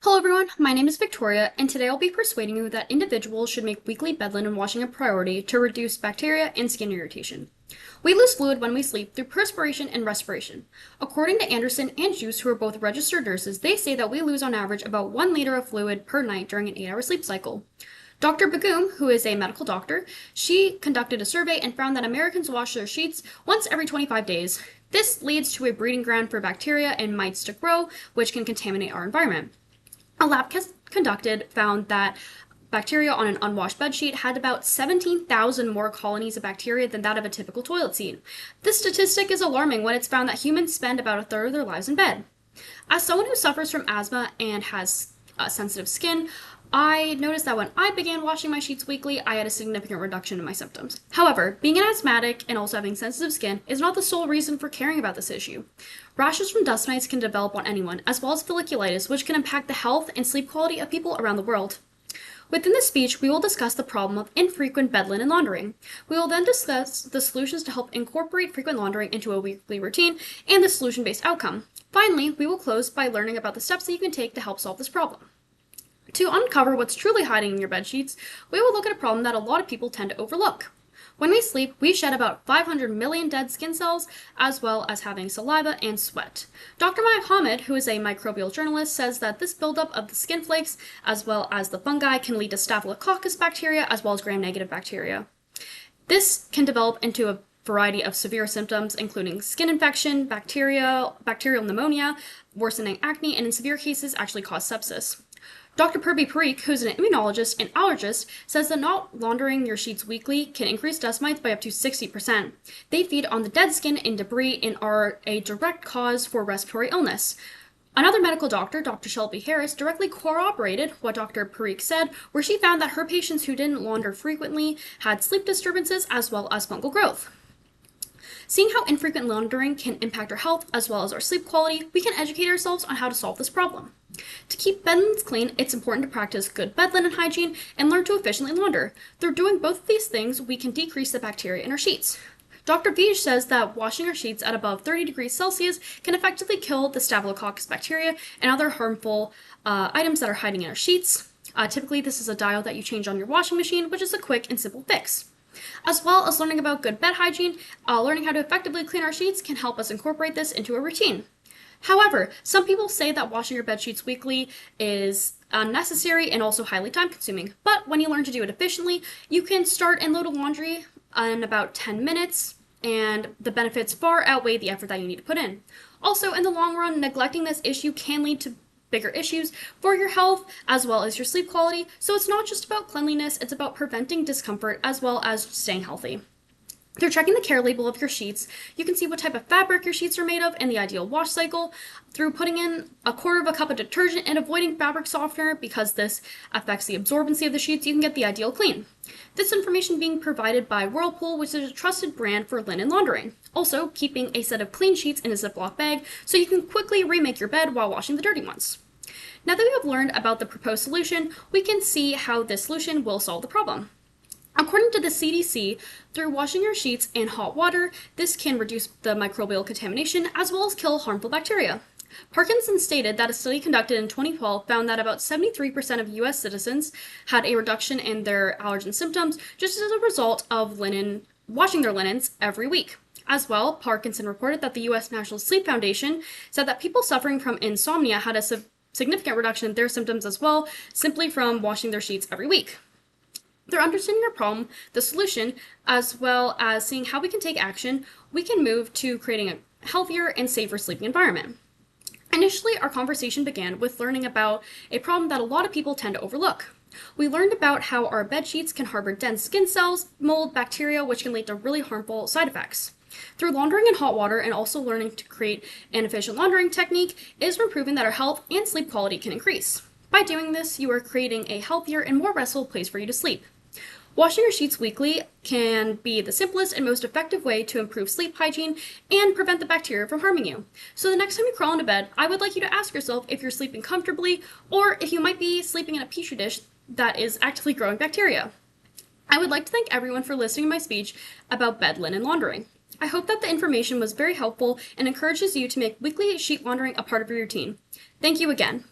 Hello everyone, my name is Victoria, and today I'll be persuading you that individuals should make weekly bed linen washing a priority to reduce bacteria and skin irritation. We lose fluid when we sleep through perspiration and respiration. According to Anderson and Juice, who are both registered nurses, they say that we lose on average about 1 liter of fluid per night during an 8-hour sleep cycle. Dr. Bagoom, who is a medical doctor, she conducted a survey and found that Americans wash their sheets once every 25 days. This leads to a breeding ground for bacteria and mites to grow, which can contaminate our environment. A lab conducted found that bacteria on an unwashed bedsheet had about 17,000 more colonies of bacteria than that of a typical toilet seat. This statistic is alarming when it's found that humans spend about a third of their lives in bed. As someone who suffers from asthma and has sensitive skin, I noticed that when I began washing my sheets weekly, I had a significant reduction in my symptoms. However, being an asthmatic and also having sensitive skin is not the sole reason for caring about this issue. Rashes from dust mites can develop on anyone, as well as folliculitis, which can impact the health and sleep quality of people around the world. Within this speech, we will discuss the problem of infrequent bed linen laundering. We will then discuss the solutions to help incorporate frequent laundering into a weekly routine and the solution-based outcome. Finally, we will close by learning about the steps that you can take to help solve this problem. To uncover what's truly hiding in your bed sheets, we will look at a problem that a lot of people tend to overlook. When we sleep, we shed about 500 million dead skin cells, as well as having saliva and sweat. Dr. Mohammed, who is a microbial journalist, says that this buildup of the skin flakes, as well as the fungi, can lead to staphylococcus bacteria, as well as gram-negative bacteria. This can develop into a variety of severe symptoms, including skin infection, bacterial pneumonia, worsening acne, and in severe cases, actually cause sepsis. Dr. Purvi Parikh, who's an immunologist and allergist, says that not laundering your sheets weekly can increase dust mites by up to 60%. They feed on the dead skin and debris and are a direct cause for respiratory illness. Another medical doctor, Dr. Shelby Harris, directly corroborated what Dr. Parikh said, where she found that her patients who didn't launder frequently had sleep disturbances as well as fungal growth. Seeing how infrequent laundering can impact our health as well as our sleep quality, we can educate ourselves on how to solve this problem. To keep bed linens clean, it's important to practice good bed linen hygiene and learn to efficiently launder. Through doing both of these things, we can decrease the bacteria in our sheets. Dr. Vij says that washing our sheets at above 30 degrees Celsius can effectively kill the staphylococcus bacteria and other harmful items that are hiding in our sheets. Typically, this is a dial that you change on your washing machine, which is a quick and simple fix. As well as learning about good bed hygiene, learning how to effectively clean our sheets can help us incorporate this into a routine. However, some people say that washing your bed sheets weekly is unnecessary and also highly time consuming. But when you learn to do it efficiently, you can start and load a laundry in about 10 minutes, and the benefits far outweigh the effort that you need to put in. Also, in the long run, neglecting this issue can lead to bigger issues for your health as well as your sleep quality. So it's not just about cleanliness, it's about preventing discomfort as well as staying healthy. Through checking the care label of your sheets, you can see what type of fabric your sheets are made of and the ideal wash cycle. Through putting in a quarter of a cup of detergent and avoiding fabric softener, because this affects the absorbency of the sheets, you can get the ideal clean. This information being provided by Whirlpool, which is a trusted brand for linen laundering. Also, keeping a set of clean sheets in a Ziploc bag so you can quickly remake your bed while washing the dirty ones. Now that we have learned about the proposed solution, we can see how this solution will solve the problem. According to the CDC, through washing your sheets in hot water, this can reduce the microbial contamination as well as kill harmful bacteria. Parkinson stated that a study conducted in 2012 found that about 73% of US citizens had a reduction in their allergen symptoms just as a result of washing their linens every week. As well, Parkinson reported that the US National Sleep Foundation said that people suffering from insomnia had a significant reduction in their symptoms as well, simply from washing their sheets every week. Through understanding our problem, the solution, as well as seeing how we can take action, we can move to creating a healthier and safer sleeping environment. Initially, our conversation began with learning about a problem that a lot of people tend to overlook. We learned about how our bed sheets can harbor dense skin cells, mold, bacteria, which can lead to really harmful side effects. Through laundering in hot water and also learning to create an efficient laundering technique is proving that our health and sleep quality can increase. By doing this, you are creating a healthier and more restful place for you to sleep. Washing your sheets weekly can be the simplest and most effective way to improve sleep hygiene and prevent the bacteria from harming you. So the next time you crawl into bed, I would like you to ask yourself if you're sleeping comfortably or if you might be sleeping in a petri dish that is actively growing bacteria. I would like to thank everyone for listening to my speech about bed linen laundering. I hope that the information was very helpful and encourages you to make weekly sheet laundering a part of your routine. Thank you again.